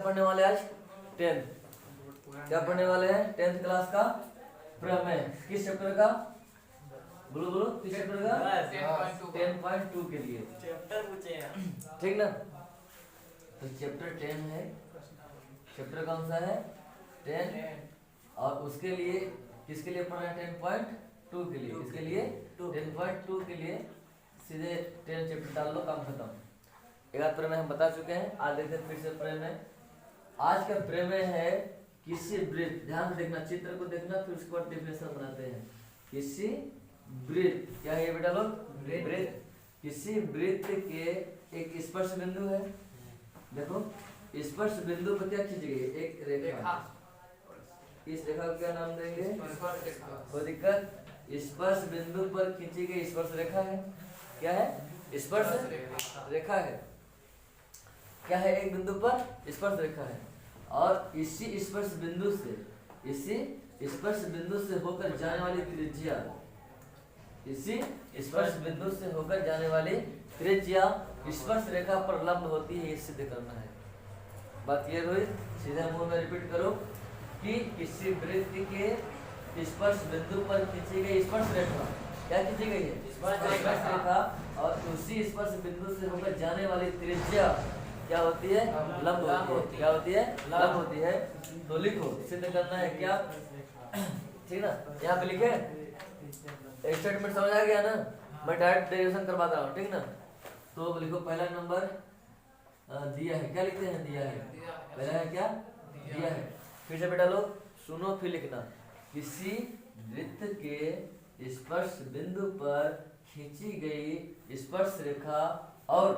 पढ़ने वाले आज? 10th। क्या पढ़ने वाले हैं? 10th क्लास का प्रमेय। किस चैप्टर का? बोलो बोलो, किस चैप्टर का? 10.2 के लिए चैप्टर पूछे हैं। ठीक ना? तो चैप्टर 10 है। चैप्टर कौन सा है? 10। और उसके लिए किसके लिए पढ़ना है? 10.2 के लिए। किसके लिए? 10.2 के लिए सीधे 10 चैप्टर डाल लो, काम खत्म। एक आध प्रमेय हम बता चुके हैं, आज देखते हैं फिर से प्रमेय। आज का प्रमेय है किसी वृत्त, ध्यान से देखना, चित्र को देखना, फिर उसके बाद डेफिनेशन बनाते हैं। किसी वृत्त, क्या है ये बेटा लोग? वृत्त। किसी वृत्त के एक स्पर्श बिंदु है। देखो स्पर्श बिंदु पर क्या खींची गई? एक रेखा। इस रेखा को क्या नाम देंगे? कोई दिक्कत? स्पर्श बिंदु पर खींची गई स्पर्श रेखा है। क्या है? स्पर्श रेखा है। क्या है? एक बिंदु पर स्पर्श रेखा है। और इसी स्पर्श बिंदु से होकर जाने वाली त्रिज्या, इसी स्पर्श बिंदु से होकर जाने वाली त्रिज्या स्पर्श रेखा पर लंब होती है, ये सिद्ध करना है। बात क्लियर हुई? सीधा मुंह में रिपीट करो कि किसी वृत्त के स्पर्श बिंदु पर खींची गई स्पर्श रेखा, क्या खींची गई है? स्पर्श रेखा। और उसी स्पर्श बिंदु से होकर जाने वाली त्रिज्या क्या होती है? लंब होती है। क्या होती है? लंब होती है। तो लिखो, सिद्ध करना है क्या? ठीक ना? यहाँ पे लिखे स्टेटमेंट समझ आ गया ना? मैं डायरेक्ट डेरिवेशन करवाता हूँ, ठीक ना? तो लिखो पहला नंबर दिया है। क्या लिखते हैं? दिया है। पहला है क्या? दिया है। फिर से बेटा लोग सुनो, फिर लिखना। किसी वृत्त के स्पर्श बिंदु पर खींची गई स्पर्श रेखा और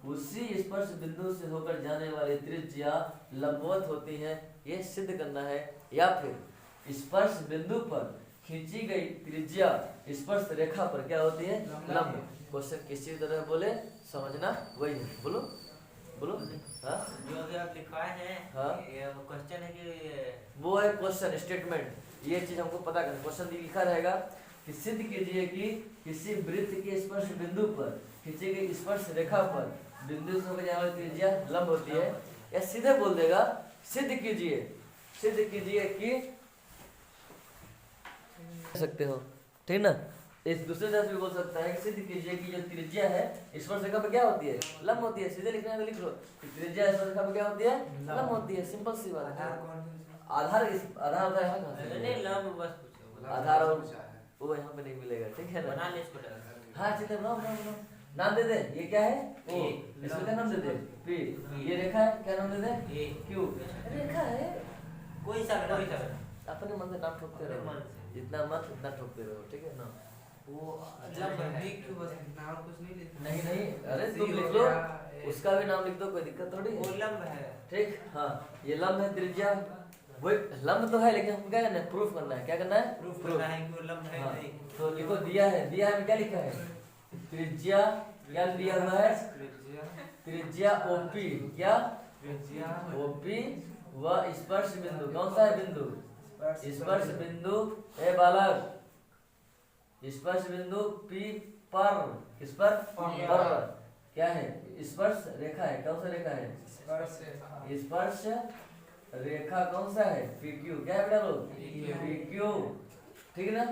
उसी स्पर्श बिंदु से होकर जाने वाली त्रिज्या लंबवत होती है, ये सिद्ध करना है। या फिर स्पर्श बिंदु पर खींची गई त्रिज्या स्पर्श रेखा पर क्या होती है? लंब। क्वेश्चन किसी तरह बोले समझना वही है। बोलो बोलो। हाँ जो अभी आप लिखवाए हैं, हाँ, ये क्वेश्चन है कि वो है क्वेश्चन स्टेटमेंट। ये चीज हमको पता करना। क्वेश्चन लिखा रहेगा कि सिद्ध कीजिए कि किसी वृत्त के स्पर्श बिंदु पर खींची गई स्पर्श रेखा पर बिंदु से होकर जाने वाली त्रिज्या लंब होती है। या सीधे बोल देगा सिद्ध कीजिए कि सकते हो, ठीक ना? इस दूसरे तरह से भी बोल सकता है कि सिद्ध कीजिए कि जो त्रिज्या है स्पर्श रेखा पर क्या होती है? लंब होती है। सीधे लिखना है तो लिख लो कि त्रिज्या स्पर्श रेखा पर क्या होती है? लंब होती है। सिंपल सी बात है। आधार होता है यहाँ कहाँ से? नहीं लंब बस पूछो। आधार और वो यहाँ पे नहीं मिलेगा, ठीक है ना? बना ले इसको। हाँ चित्र बनाओ बनाओ बनाओ। नाम दे दे। ये क्या है? ओ। इसको क्या नाम दे दे? पी। ये रेखा है, क्या नाम दे दे? क्यू। रेखा है, कोई सा अपने मन से नाम ठोकते रहो, जितना मत उतना ठोकते रहो, ठीक है ना? वो नहीं नहीं, अरे तुम लिख लो, उसका भी नाम लिख दो, कोई दिक्कत थोड़ी है। लंब है। ठीक, हाँ ये लंब है, त्रिज्या वही लंब तो है, लेकिन हमको क्या करना है? प्रूफ करना है। क्या करना है? प्रूफ करना है कि वो लंब है हाँ, नहीं। तो लिखो दिया है। दिया है में क्या लिखा है? त्रिज्या। क्या दिया हुआ है? त्रिज्या ओपी। क्या? ओपी व स्पर्श बिंदु। कौन सा है बिंदु? स्पर्श बिंदु ए बालक, स्पर्श बिंदु पी पर। किस पर? पर। क्या है? स्पर्श रेखा है। कौन सा रेखा है? स्पर्श रेखा कौन सा है? PQ। क्या है बेटा लोग? PQ, ठीक है ना?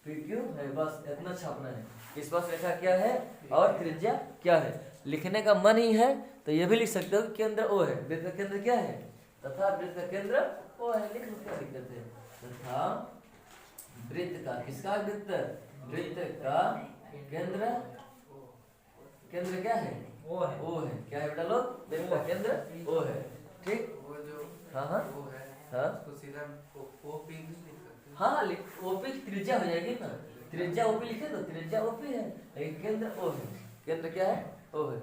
PQ है, बस इतना छापना है। स्पर्श रेखा क्या है और त्रिज्या क्या है। लिखने का मन ही है तो ये भी लिख सकते हो कि केंद्र O है। वृत्त का केंद्र क्या है? तथा वृत्त का केंद्र O है। लिख लो, क्या दिक्कत है? तथा वृत्त का, किसका वृत्त? वृत्त का केंद्र क्या है? O है। क्या है बेटा लोग? वृत्त का केंद्र O है। ठीक, हाँ हाँ हाँ हाँ, ओपी त्रिज्या हो जाएगी ना। त्रिज्या ओपी लिखे तो त्रिज्या ओपी है, लेकिन केंद्र O है। केंद्र क्या है? O है।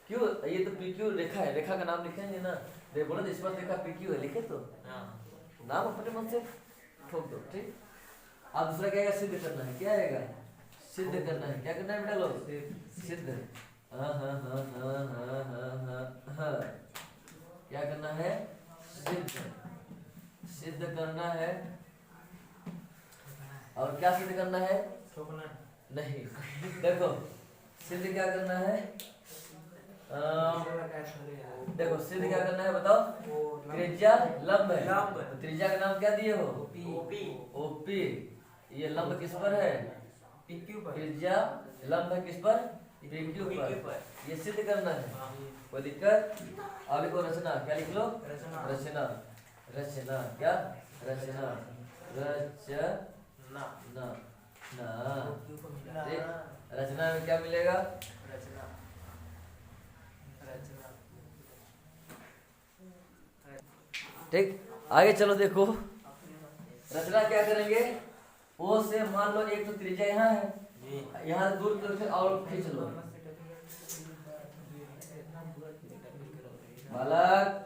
क्यों? ये तो PQ रेखा है, रेखा का नाम लिखेंगे ना। बोलो तो स्पर्श रेखा PQ है, लिखे तो नाम अपने मन से ठोक दो, ठीक। अब दूसरा क्या आएगा? सिद्ध करना है। क्या आएगा? सिद्ध करना है। क्या करना है बेटा लोग? सिद्ध। हाँ हाँ हाँ हाँ हाँ हाँ हाँ हाँ, क्या करना है? सिद्ध करना है। और क्या सिद्ध करना है? ठोकना नहीं, देखो सिद्ध क्या करना है? देखो सिद्ध क्या करना है बताओ। त्रिज्या लंब है, लंब। तो त्रिज्या का नाम क्या दिए हो? OP OP. ये लंब किस पर है? पीक्यू पर। त्रिज्या लंब है किस पर? PQ पर। ये सिद्ध करना है, कोई दिक्कत? अभी को रचना क्या लिख लो? रचना। रचना। रचना क्या? रचना। रचना ना ठीक। रचना में क्या मिलेगा? ठीक। आगे चलो देखो रचना क्या करेंगे। ओ से मान लो एक तो त्रिज्या यहाँ है, यहाँ दूर करके और खींच लो। बालक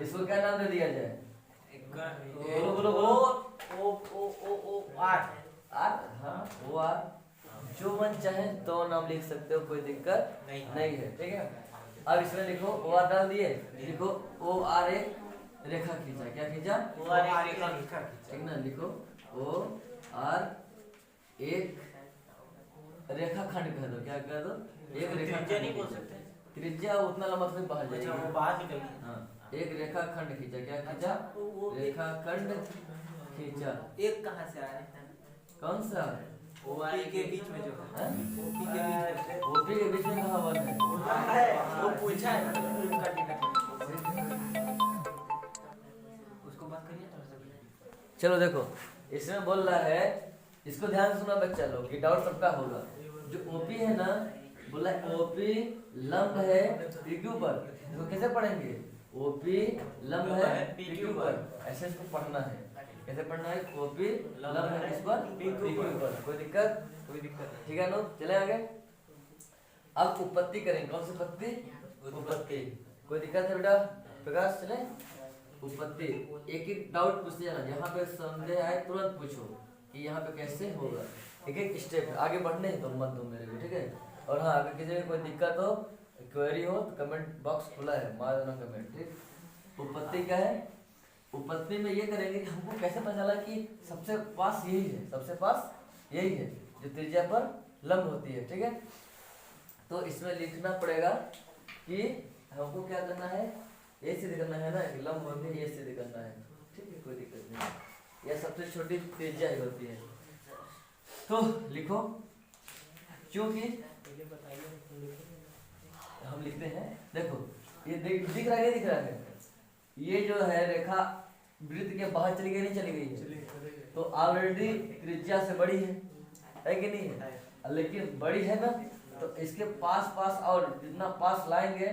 इसको क्या नाम दे दिया जाए? बोलो बोलो बोलो। आर। हाँ वो आर, जो मन चाहे तो नाम लिख सकते हो, कोई दिक्कत नहीं है। ठीक है। अब इसमें लिखो ओ आर डाल दिए, लिखो ओ आर एक रेखा खींचा। क्या खींचा? ठीक ना, लिखो ओ आर एक रेखा खंड कह दो। क्या कह दो? एक रेखा त्रिज्या नहीं बोल सकते। त्रिज्या उतना लंबा थोड़ी बाहर अच्छा, जाएगी। वो बाहर निकल हाँ, एक रेखा खंड खींचा। क्या खींचा? रेखा खंड खींचा। एक कहाँ से आया? कौन सा? ओपी के बीच में जो है। ओपी के बीच में। ओपी के बीच में कहाँ वन है? वो पूछा है उसको बात करिए थोड़ा सा। चलो देखो इसमें बोल रहा है, इसको ध्यान से सुना बच्चा लोग, ये डाउट सबका होगा। जो ओपी है ना, बोला ओपी लंब है PQ पर। इसको कैसे पढ़ेंगे? ओपी लंब है PQ पर, ऐसे इसको पढ़ना है। कैसे पढ़ना है? ओपी लंब है किस पर? PQ पर। कोई दिक्कत? कोई दिक्कत नहीं। ठीक है नो, चले आगे। अब उपपत्ति करेंगे। कौन सी पत्ती? उपपत्ति। कोई दिक्कत है बेटा? प्रकाश चले उपपत्ति। एक एक डाउट पूछते जाना, यहाँ पे संदेह आए तुरंत पूछो कि यहाँ पे कैसे होगा। एक एक स्टेप आगे बढ़ने तो मत दो मेरे को, ठीक है। और हाँ, अगर किसी को कोई दिक्कत हो, क्वेरी हो तो कमेंट बॉक्स खुला है, मार देना कमेंट। ठीक। उपपत्ति क्या है? उपपत्ति में ये करेंगे कि हमको कैसे पता चला कि सबसे पास यही है, सबसे पास यही है जो त्रिज्या पर लंब होती है। ठीक है। तो इसमें लिखना पड़ेगा कि हमको क्या करना है, ये सिद्ध करना है ना कि लंब होती है, ये सिद्ध करना है। ठीक है, कोई दिक्कत नहीं। यह सबसे छोटी त्रिज्या ही होती है। तो लिखो, क्योंकि हम लिखते हैं, देखो ये दिख रहा है, ये दिख रहा है, ये जो है रेखा वृत्त के बाहर चली गई, नहीं चली गई है, तो ऑलरेडी त्रिज्या से बड़ी है कि नहीं है? लेकिन बड़ी है ना, तो इसके पास पास और जितना पास लाएंगे,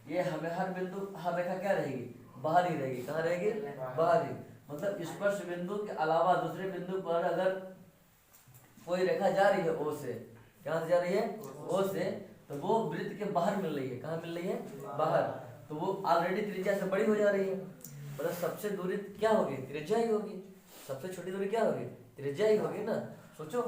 ये हमें हर बिंदु हर रेखा क्या रहेगी? बाहर ही रहेगी। कहाँ रहेगी? बाहर ही। मतलब स्पर्श बिंदु के अलावा दूसरे बिंदु पर अगर कोई रेखा जा रही है ओ से, कहाँ से जा रही है? ओ से, तो वो वृत्त के बाहर मिल रही है। कहाँ मिल रही है? बाहर। तो वो ऑलरेडी त्रिज्या से बड़ी हो जा रही है। मतलब सबसे दूरी क्या होगी? त्रिज्या ही होगी। सबसे छोटी दूरी क्या होगी? त्रिज्या ही होगी ना। सोचो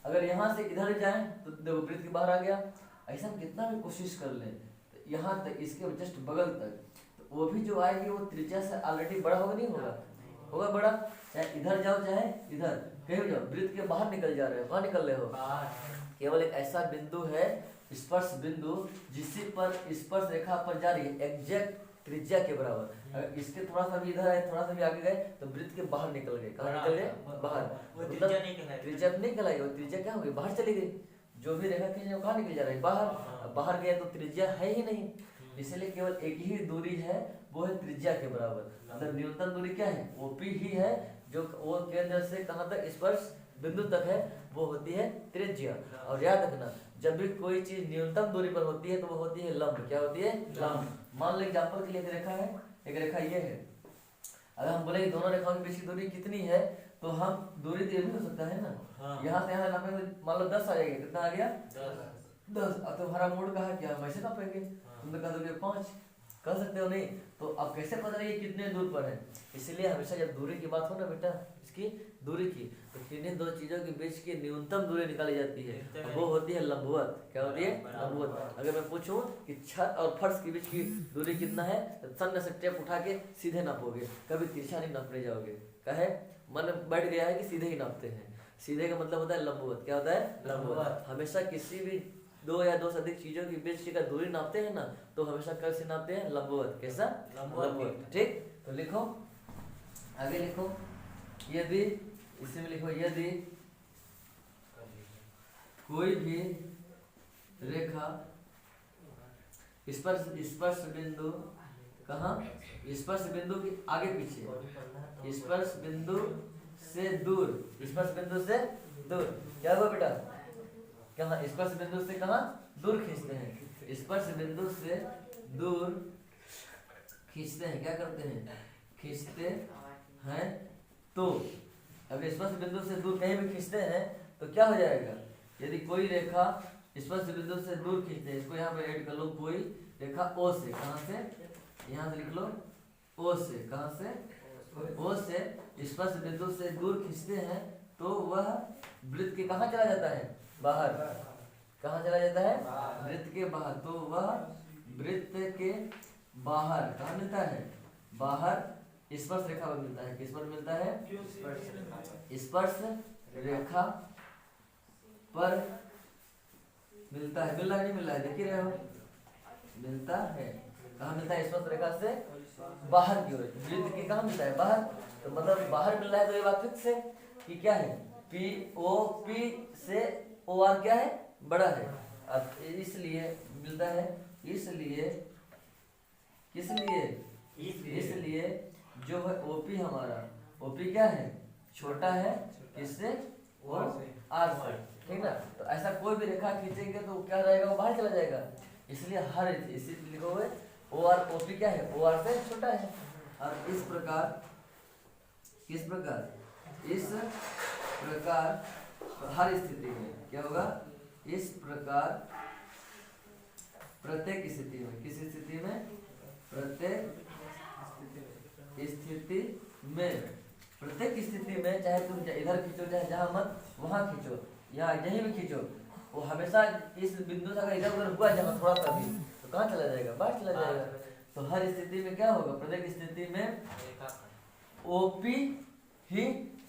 अगर यहाँ से इधर जाए तो देखो वृत्त के बाहर आ गया। ऐसा हम कितना भी कोशिश कर ले, तो यहाँ तक इसके जस्ट बगल तक, तो वो भी जो आएगी वो त्रिज्या से ऑलरेडी बड़ा होगा, नहीं होगा? होगा बड़ा। चाहे इधर जाओ चाहे इधर, कहीं जाओ, वृत्त के बाहर निकल जा रहे हो। कहाँ निकल रहे हो? केवल एक ऐसा बिंदु है, स्पर्श बिंदु, जिस पर स्पर्श रेखा पर जा रही है एग्जैक्ट त्रिज्या के बराबर। अगर इसके थोड़ा सा भी इधर आए, थोड़ा सा भी आगे गए, तो वृत्त के बाहर निकल गए। कहाँ निकल गए? बाहर। त्रिज्या नहीं कहलाई, वो त्रिज्या क्या हो गई? बाहर चली गई। जो भी रेखा खींचे वो कहाँ निकल जा रहा है? बाहर। बाहर गया तो त्रिज्या है ही नहीं, इसलिए केवल एक ही दूरी है, वो है त्रिज्या के बराबर। मतलब न्यूनतम दूरी क्या है? ओपी ही है, जो वो केंद्र से कहाँ तक स्पर्श बिंदु तक है, वो होती है त्रिज्या। और याद रखना, जब भी कोई चीज न्यूनतम दूरी पर होती है तो वो होती है लंब। क्या होती है? लंब। मान लो एग्जाम्पल के लिए एक रेखा है, एक रेखा ये है। अगर हम बोले दोनों रेखाओं के बीच की दूरी कितनी है, तो हम दूरी तो ये भी हो सकता है ना, यहाँ से यहाँ नापेंगे, मान लो 10 आ जाएगा। कितना आ गया? 10। अब तुम्हारा मूड कहा क्या? वैसे नापेंगे, तुम तो कह दोगे 5, कर सकते हो नहीं? तो अब कैसे पता लगे कितने दूर पर है? इसलिए हमेशा जब दूरी की बात हो ना बेटा, इसकी दूरी की, तो किन्हीं दो चीजों के बीच की न्यूनतम दूरी निकाली जाती है, वो होती है लंबवत। क्या होती है? लंबवत। अगर मैं पूछूं कि छत और फर्श के बीच की दूरी कितना है, तो शून्य से टेप उठा के सीधे नापोगे, कभी तिरछा नहीं नापने जाओगे। कहे मन बैठ गया है कि सीधे ही नापते हैं। सीधे का मतलब होता है लंबवत। क्या होता है? लंबवत। हमेशा किसी भी दो या दो से अधिक चीजों के बीच की अगर दूरी नापते हैं ना तो हमेशा कैसे नापते हैं, लंबवत। कैसा, लंबवत। ठीक, तो लिखो, आगे लिखो, यदि, इसमें लिखो, यदि कोई भी रेखा स्पर्श बिंदु, कहाँ, स्पर्श बिंदु के आगे पीछे, स्पर्श बिंदु से दूर, स्पर्श बिंदु से दूर, क्या हुआ बेटा, कहाँ, स्पर्श बिंदु से कहाँ दूर खींचते हैं, स्पर्श बिंदु से दूर खींचते हैं, क्या करते हैं, खींचते हैं। तो अगर स्पर्श बिंदु से दूर कहीं भी खींचते हैं तो क्या हो जाएगा, यदि कोई रेखा स्पर्श बिंदु से दूर खींचते हैं, इसको यहाँ पे ऐड कर लो, कोई रेखा ओ से, कहाँ से, यहाँ से लिख लो, ओ से, कहाँ से, ओ से स्पर्श बिंदु से दूर खींचते हैं तो वह वृत्त के कहाँ चला जाता है, बाहर, कहाँ चला जाता है, वृत्त के बाहर। तो वह वृत्त के बाहर कहाँ मिलता है, बाहर स्पर्श रेखा पर मिलता है। किस पर मिलता है, स्पर्श रेखा पर मिलता है। मिल रहा है, नहीं मिल रहा है, देख ही रहे हो, मिलता है। कहाँ मिलता है, स्पर्श रेखा से बाहर की ओर, वृत्त के कहाँ मिलता है, बाहर। तो मतलब बाहर मिल रहा है, तो ये बात फिक्स है कि क्या है, पी ओ पी से ओ आर क्या है, बड़ा है, अब इसलिए मिलता है, इसलिए इसलिए जो है ओपी हमारा, ओपी क्या है, छोटा है, किससे, ओ आर से, ठीक ना। तो ऐसा कोई भी रेखा खींचेंगे तो क्या रहेगा, वो बाहर चला जाएगा। इसलिए हर इसी लिखो हुए ओ आर ओपी क्या है, ओ आर से छोटा है। और इस प्रकार, किस प्रकार, इस प्रकार हर स्थिति में क्या होगा, इस प्रकार प्रत्येक स्थिति में, किस स्थिति में, प्रत्येक स्थिति में, प्रत्येक स्थिति में, चाहे तुम इधर खींचो चाहे जहां मत वहां खींचो, या यहीं भी खींचो, वो हमेशा इस बिंदु से अगर इधर उधर हुआ जहां थोड़ा सा भी, तो कहाँ चला जाएगा, बाहर चला जाएगा। तो हर स्थिति में क्या होगा, प्रत्येक स्थिति में ओपी ही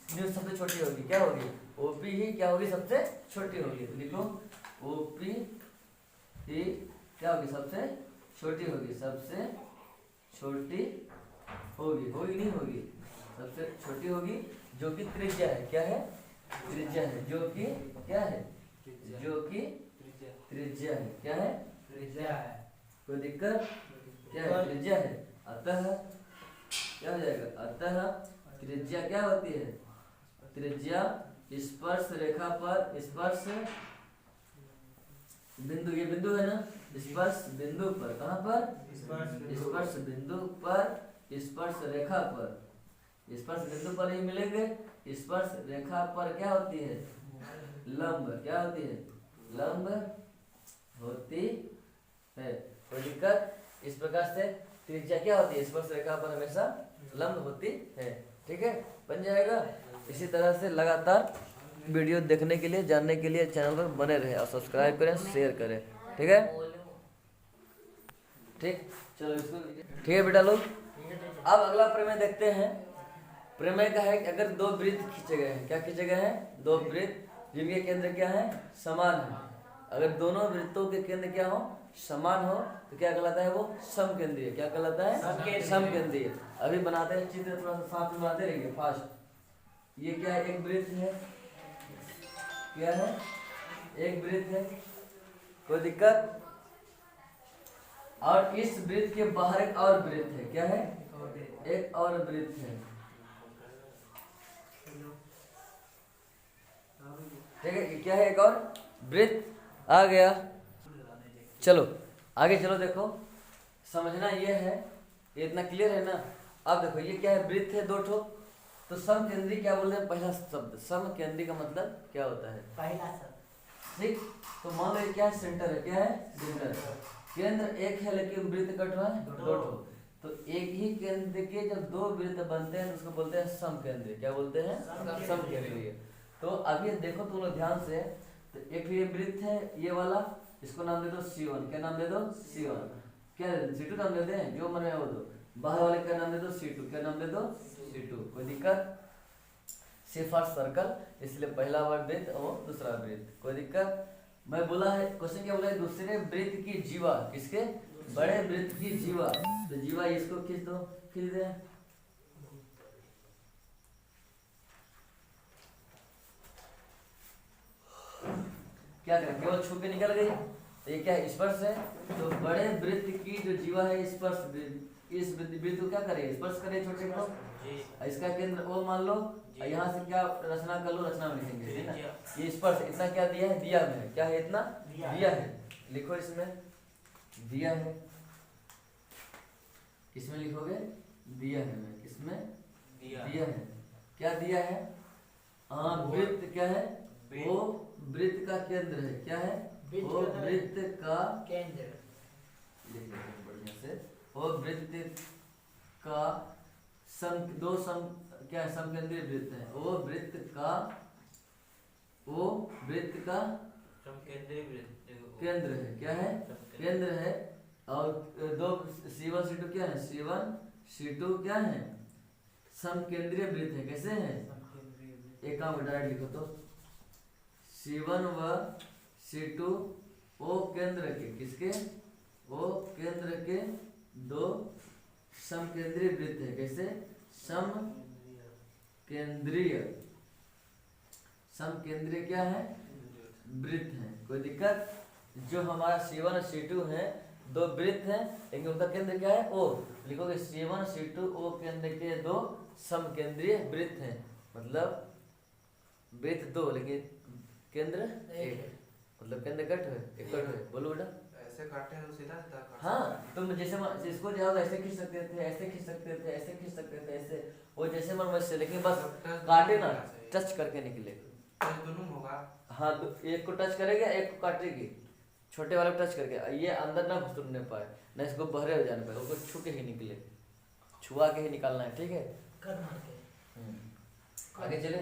जो सबसे छोटी होगी, क्या होगी, ओपी ही क्या होगी, सबसे छोटी होगी। तो लिखो ओपी ही क्या होगी, सबसे छोटी होगी, सबसे छोटी होगी, होगी नहीं होगी, सबसे छोटी होगी, जो कि त्रिज्या है, क्या है, त्रिज्या है, जो कि क्या है, जो कि त्रिज्या है, क्या है, त्रिज्या है, कोई दिक्कत, क्या है, त्रिज्या है। अतः क्या हो जाएगा, अतः त्रिज्या क्या होती है, त्रिज्या स्पर्श रेखा पर, स्पर्श बिंदु, ये बिंदु है ना, स्पर्श बिंदु पर, कहाँ पर, स्पर्श बिंदु पर, स्पर्श रेखा पर, स्पर्श बिंदु पर ही मिलेंगे, स्पर्श रेखा पर क्या होती है, लंब, क्या होती है, लंब होती है। कोई दिक्कत, इस प्रकार से त्रिज्या क्या होती है, स्पर्श रेखा पर हमेशा लंब होती है। ठीक है, बन जाएगा। इसी तरह से लगातार वीडियो देखने के लिए, जानने के लिए चैनल पर बने रहे और सब्सक्राइब करें, शेयर करें। ठीक है, ठीक, चलो इसको, ठीक है बेटा लोग। अब अगला प्रमेय देखते हैं। प्रमेय का है कि अगर दो वृत्त खींचे गए हैं, क्या खींचे गए हैं, दो वृत्त जिनके केंद्र क्या है, समान है। अगर दोनों वृत्तों के केंद्र क्या हो, समान हो, तो क्या कहलाता है, वो समकेंद्रीय। क्या कहलाता है, समकेंद्रीय। अभी बनाते हैं चित्र, थोड़ा सा साथ में बनाते रहेंगे फास्ट। ये क्या है, एक वृत्त है, क्या है, एक वृत्त है, कोई दिक्कत। और इस वृत्त के बाहर एक और वृत्त है, क्या है, एक और वृत्त है, ठीक है, क्या है, एक और वृत्त आ गया। चलो आगे चलो, देखो समझना ये है, ये इतना क्लियर है ना। अब देखो ये क्या है, वृत्त है दो ठो, तो समकेंद्री क्या बोलते हैं, पहला शब्द समकेंद्री का मतलब क्या होता है, पहला शब्द, ठीक। तो मान लो क्या है, सेंटर है, क्या है, सेंटर। केंद्र एक है लेकिन वृत्त कट रहा है दो ठो, तो एक ही केंद्र के जब दो वृत्त बनते हैं तो उसको बोलते हैं समकेंद्रीय। क्या बोलते हैं, समकेंद्रीय। तो अभी देखो तुम लोग ध्यान से, तो एक ये वृत्त है ये वाला, इसको नाम दे दो C1। क्या नाम दे दो, C1। क्या C2 नाम दे दें, जो मन में वो दो। बाहर वाले का नाम दे दो C2। क्या नाम दे दो, C2। कोई दिक्कत, C फॉर सर्कल, इसलिए पहला वृत्त और दूसरा वृत्त, कोई दिक्कत। मैं बोला है क्वेश्चन क्या बोला है, दूसरे वृत्त की जीवा, किसके, बड़े वृत्त की जीवा। तो जीवा इसको खींच दो, खींच दे। क्या करें, केवल छू के निकल गई, तो ये क्या है, स्पर्श है। तो बड़े वृत्त की जो जीवा है स्पर्श वृत्त, इस वृत्त को क्या करे, स्पर्श करे छोटे को। इसका केंद्र ओ मान लो, और यहाँ से क्या रचना कर लो, रचना में लिखेंगे, ठीक है ना। ये स्पर्श इतना क्या दिया है, दिया में, क्या है इतना दिया है, लिखो इसमें दिया है, किसमें लिखोगे, दिया है में, किसमें दिया है, क्या दिया है, वृत्त क्या है, वो वृत्त का केंद्र है, क्या है, वो वृत्त का केंद्र, बढ़िया से, वो वृत्त का सम, दो सम, क्या है, समकेंद्रीय वृत्त है, वो वृत्त का केंद्र है, क्या है, केंद्र है। और दो C1 C2 क्या है, C1 C2 क्या है, समकेंद्रीय वृत्त है, कैसे है, एक काम डायरेक्ट लिखो तो, C1 व C2 ओ केंद्र के, किसके, ओ केंद्र के दो समकेंद्रीय वृत्त है, कैसे, समकेंद्रीय क्या है, वृत्त है। कोई दिक्कत, जो हमारा C1 और C2 है दो वृत्त हैं, लेकिन उनका केंद्र क्या है, ओ, लिखोगे C1 C2 ओ केंद्र के दो समकेंद्रीय वृत्त हैं, मतलब वृत्त दो लेकिन केंद्र एक, मतलब केंद्र कट है, बोलो बेटा, ऐसे काटे हैं तो सीधा सीधा काट। हाँ, तुम जैसे इसको जाओ ऐसे खींच सकते थे, ऐसे खींच सकते थे, ऐसे खींच सकते थे, ऐसे, वो जैसे मन वैसे, लेकिन बस काटे ना, टच करके निकले। दोनों होगा। हाँ, एक को टच करेगा, एक को काटेगी, छोटे वाले को टच करके, ये अंदर ना घुसने पाए, ना इसको बहरे हो जाने पाए, उसको छू के ही निकले, छुआ के ही निकालना है, ठीक है। कर मार के आगे चले,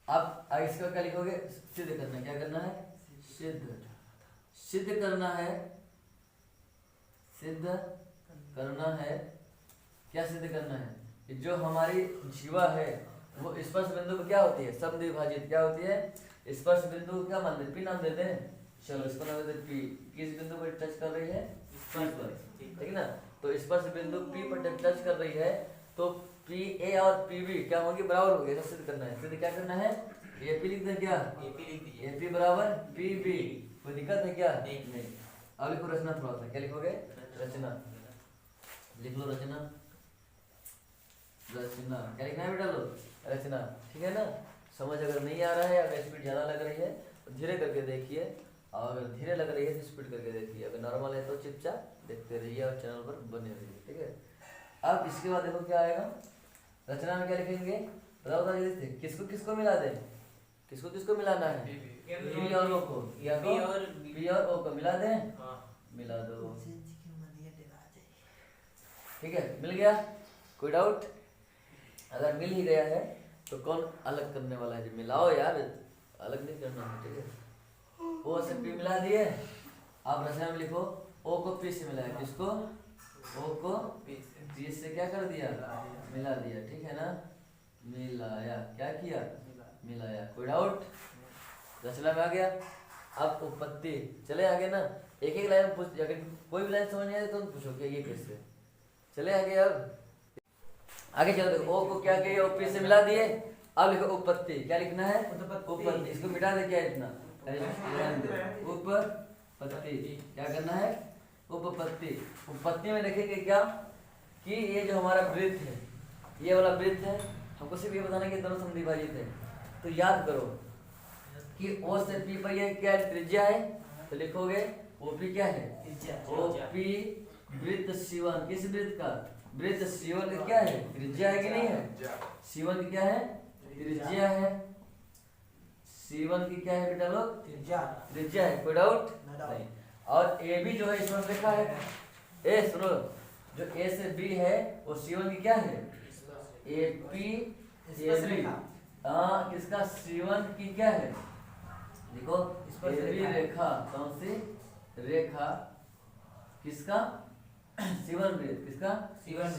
अब इसका क्या लिखोगे, सिद्ध करना है, क्या करना है, सिद्ध करना है, सिद्ध करना है, क्या सिद्ध करना है, कि जो हमारी जीवा है वो स्पर्श बिंदु को क्या होती है, समद्विभाजित क्या होती है, स्पर्श बिंदु को क्या मान दे, पी नाम देते हैं, चलो इसको नाम देते पी, किस बिंदु पर टच कर रही है, स्पर्श पर, ठीक है ना। तो स्पर्श बिंदु पी पर टच कर रही है, तो पी ए और पी बी क्या होंगे, बराबर होंगे, ऐसा सिद्ध करना है। सिद्ध क्या करना है, ए पी लिख दें, क्या ए पी बराबर पी बी, कोई दिक्कत है क्या, नहीं। अब लिखो रचना, थोड़ा सा क्या लिखोगे, रचना, लिख लो रचना, क्या लिखना है बेटा, लो रचना, ठीक है ना। समझ अगर नहीं आ रहा है, अगर स्पीड ज़्यादा लग रही है तो धीरे करके देखिए, और अगर धीरे लग रही है तो स्पीड करके देखिए, अगर नॉर्मल है तो चुपचाप देखते रहिए और चैनल पर बने रहिए, ठीक है। अब इसके बाद देखो क्या आएगा, रचना में क्या लिखेंगे, बताओ जल्दी से, किसको किसको मिला दें, किसको किसको मिलाना है, पी और ओ को, या पी और ओ को मिला दें, मिला दो, ठीक है, मिल गया, कोई डाउट, अगर मिल ही गया है तो कौन अलग करने वाला है, जो मिलाओ यार, अलग नहीं करना है, ठीक है। ओ से पी मिला दिए, आप रचना में लिखो, ओ को पी से मिलाया, किसको, ओ को पी से क्या कर दिया, मिला दिया, ठीक है ना, मिलाया, क्या किया, मिलाया, कोई डाउट, रचना में आ गया। अब उत्पत्ति, चले आगे ना, एक एक लाइन पूछ, अगर कोई भी लाइन समझ नहीं आए तो पूछो कि ये कैसे, चले आगे। अब आगे चलो, देखो ओ को क्या किया, ओ पी से मिला दिए, अब लिखो उपपत्ति, क्या लिखना है, उपपत्ति, इसको मिटा दे, क्या इतना, उपपत्ति, क्या करना है, उपपत्ति। उपपत्ति में देखेंगे क्या, कि ये जो हमारा वृत्त है, ये वाला वृत्त है, हमको सिर्फ ये बताना कि दोनों समद्विभाजित है, तो याद करो कि ओ से पी पर ये क्या त्रिज्या है, तो लिखोगे ओपी क्या है, ओपी वृत्त C1, किस वृत्त का, वृत्त C1 का क्या है, त्रिज्या है कि नहीं है, C1 की क्या है, त्रिज्या है, C1 की क्या है बेटा लोग, त्रिज्या है, कोई डाउट नहीं। और ए बी जो है इसमें लिखा है, ए सुनो, जो ए से बी है वो C1 की क्या है, ए पी ए बी, किसका C1 की क्या है, देखो ए बी रेखा, कौन सी रेखा, किसका, C1 वृत्त, किसका C1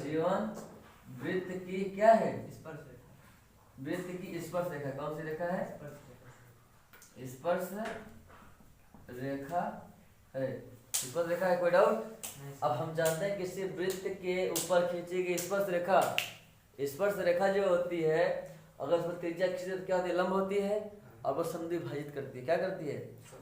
वृत्त की क्या है, वृत्त की स्पर्श रेखा, कौन सी रेखा है, स्पर्श रेखा है, स्पर्श रेखा है, कोई डाउट? नहीं अब हम जानते हैं किसी वृत्त के ऊपर खींची गई स्पर्श रेखा, स्पर्श रेखा जो होती है अगर उसमें त्रिज्या खींचे तो क्या होती है, लंब होती है, और वो समद्विभाजित करती है, क्या करती है,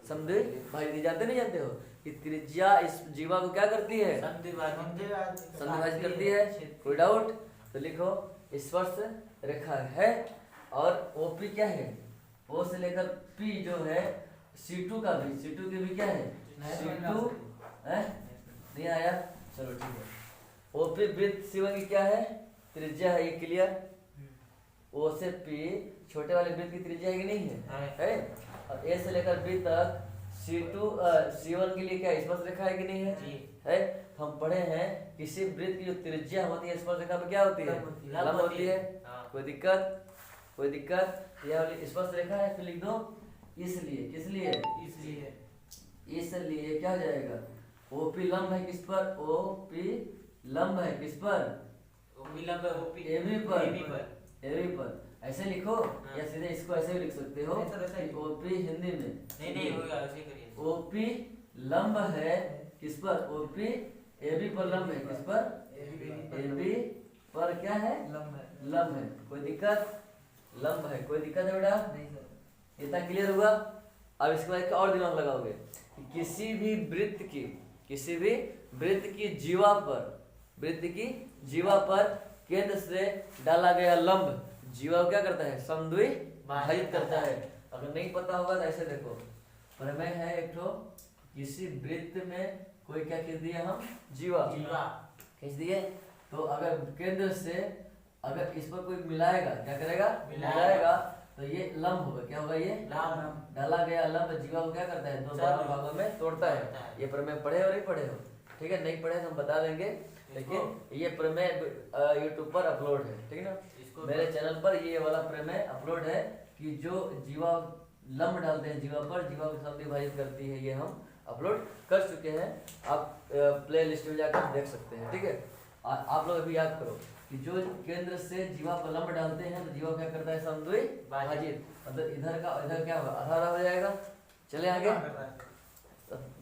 समद्विभाजित। जानते नहीं जानते हो कि त्रिज्या इस जीवा को क्या करती है, समद्विभाजित करती है, कोई डाउट? तो लिखो स्पर्श रेखा है और ओपी क्या है, ओ से लेकर पी जो है, C2 का भी, C2 की भी क्या है, C2 है, नहीं आया, चलो ठीक है। ओपी वृत्त C1 की क्या है, त्रिज्या है, ये क्लियर। ओ से पी छोटे वाले वृत्त की त्रिज्या है कि नहीं है, है? और ए से लेकर बी तक C1 के लिए क्या स्पर्श रेखा है कि नहीं है, है? तो हम पढ़े हैं किसी वृत्त की जो त्रिज्या होती है स्पर्श रेखा पे क्या होती है, लंब होती है। कोई दिक्कत, कोई दिक्कत? यह वाली स्पर्श रेखा है, फिर लिख दो इसलिए, किस लिए, इसलिए क्या हो जाएगा, ओपी लंब है किस पर, ओपी लंब है किस पर, एबी पर, एबी पर। ऐसे लिखो या सीधे इसको ऐसे भी लिख सकते हो, ओपी हिंदी में नहीं होगा, ऐसे करिए। ओपी लंब है किस पर, ओपी एबी पर लंब है किस पर, एबी पर क्या है, लंब है। कोई दिक्कत, लंब है, कोई दिक्कत है बेटा? नहीं सर। इतना क्लियर हुआ? अब इसके बाद और दिमाग लगाओगे कि किसी भी वृत्त की, किसी भी वृत्त की जीवा पर, वृत्त की जीवा पर केंद्र से डाला गया लंब जीवा को क्या करता है, समद्विभाजित करता है। अगर नहीं पता होगा तो ऐसे देखो, प्रमेय है एक ठो, किसी वृत्त में कोई क्या खींच दिया हम, जीवा खींच दिए, तो अगर केंद्र से अगर इस पर कोई मिलाएगा, क्या करेगा, मिलाएगा, तो ये लंब होगा, क्या होगा, ये डाला गया लंब जीवा को क्या करता है, दो बराबर भागों में तोड़ता है। ये प्रमेय पढ़े और नहीं पढ़े हो? ठीक है, नहीं पढ़े तो हम बता देंगे, लेकिन ये प्रमेय यूट्यूब पर अपलोड है, ठीक है ना, मेरे चैनल पर ये वाला प्रमेय अपलोड है कि जो जीवा लंब डालते हैं जीवा पर, जीवा को समद्विभाजित करती है, ये हम अपलोड कर चुके हैं, आप प्ले लिस्ट में जाकर देख सकते हैं। ठीक है, आप लोग अभी याद करो कि जो केंद्र से जीवा पर लंब डालते हैं तो जीवा क्या करता है, समद्विभाजित, मतलब इधर का इधर क्या होगा, आधा आधा हो जाएगा। चले आगे,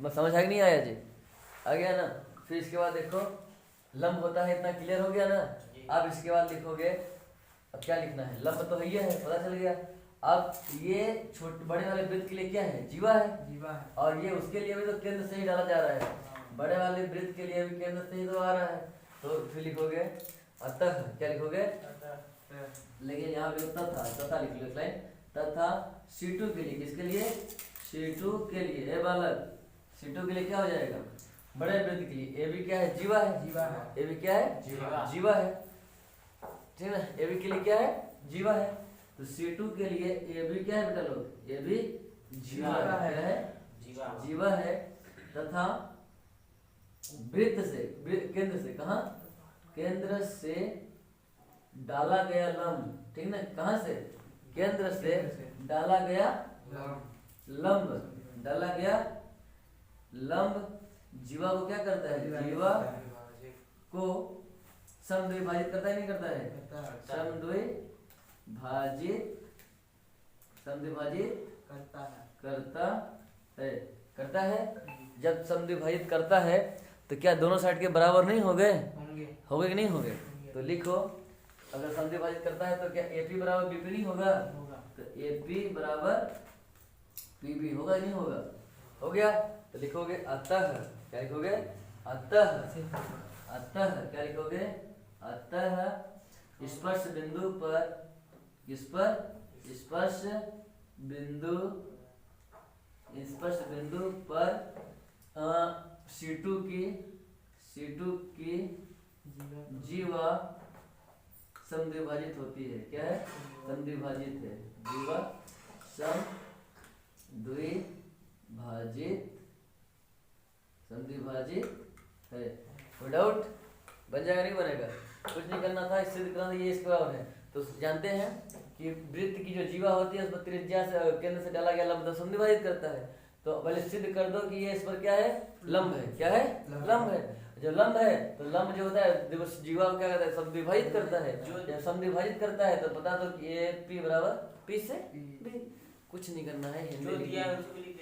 समझ आ नहीं आया जी, आ गया ना? फिर इसके बाद देखो लंब होता है, इतना क्लियर हो गया ना? अब इसके बाद लिखोगे, अब क्या लिखना है, लंब तो है, पता चल गया। अब ये छोटे बड़े वाले वृत्त के लिए क्या है, जीवा है, और ये उसके लिए भी तो केंद्र से ही डाला जा रहा है, बड़े वाले वृत्त के लिए भी केंद्र से ही तो आ रहा है। तो फिर लिखोगे अतः, क्या लिखोगे, लेकिन यहाँ पे तथा लिख लो, लाइन तथा C2 के लिए, किसके लिए, C2 के लिए, ए बालक, C2 के लिए क्या हो जाएगा, बड़े वृत्त के लिए, ए भी क्या है, जीवा है, ए भी क्या है, जीवा है, ठीक है ना, ए भी के लिए क्या है, जीवा है। तो C2 के लिए ए भी क्या है बेटा लोग, ए भी जीवा है, जीवा है, तथा वृत्त से, केंद्र से, कहाँ, केंद्र से डाला गया लंब, ठीक ना, कहाँ से, केंद्र से डाला गया लंब, डाला गया लंब जीवा को क्या करता है, जीवा को समद्विभाजित करता है, नहीं करता है, समद्विभाजित करता है। जब समद्विभाजित करता है तो क्या दोनों साइड के बराबर नहीं हो गए, होंगे कि नहीं होंगे? तो लिखो, अगर समद्विभाजित करता है तो क्या AP बराबर BP नहीं होगा, तो AP बराबर PB होगा, नहीं होगा, हो गया। तो लिखोगे अतः, क्या लिखोगे, अतः क्या लिखोगे, अतः स्पर्श बिंदु पर, स्पर्श बिंदु पर C2 की जीवा समद्विभाजित होती है, क्या है, समद्विभाजित है, जीवा समद्विभाजित है। नो डाउट, बन जाएगा, नहीं बनेगा, कुछ नहीं करना था, सिद्ध करना था, ये इसके बराबर है। तो जानते हैं कि वृत्त की जो जीवा होती है उसमें त्रिज्या से, केंद्र से डाला गया लंब समद्विभाजित करता है। तो पहले सिद्ध कर दो कि ये इस पर क्या है, लंब है, क्या है, लंब है। जो लंब है तो लंब जो होता है जीवा को क्या करता है, समद्विभाजित करता है। जब समद्विभाजित करता है तो बता दो कि A P बराबर P से B, कुछ नहीं करना है, हिंदी।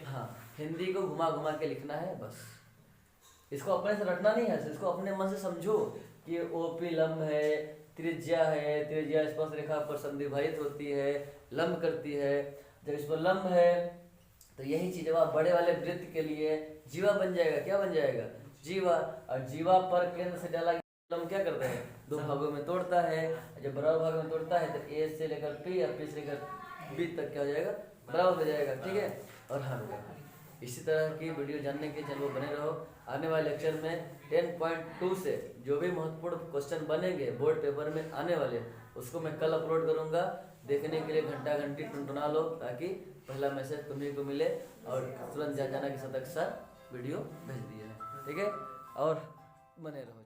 हाँ, हिंदी को घुमा घुमा के लिखना है बस। इसको अपने से रटना नहीं है, इसको अपने मन से समझो कि ओपी लंब है, त्रिज्या है, त्रिज्या स्पर्श रेखा पर संधिभाजित होती है, लंब करती है। जब इस पर लंब है तो यही चीज जब आप बड़े वाले वृत्त के लिए जीवा बन जाएगा। क्या बन जाएगा? जीवा। और जीवा पर केंद्र से डाला लंब क्या करता है? दो भागों में तोड़ता है। जब बराबर भाग में तोड़ता है तो ए से लेकर पी और पी से लेकर बी तक क्या हो जाएगा? बराबर हो जाएगा। ठीक है। और हाँ, इसी तरह की वीडियो जानने के चैनल बने रहो। आने वाले लेक्चर में 10.2 से जो भी महत्वपूर्ण क्वेश्चन बनेंगे बोर्ड पेपर में आने वाले, उसको मैं कल अपलोड करूंगा। देखने के लिए घंटा घंटी टुनटुना लो ताकि पहला मैसेज तुम्ही को मिले और तुरंत जाना के साथ वीडियो भेज दिए। ठीक है। और बने रहो।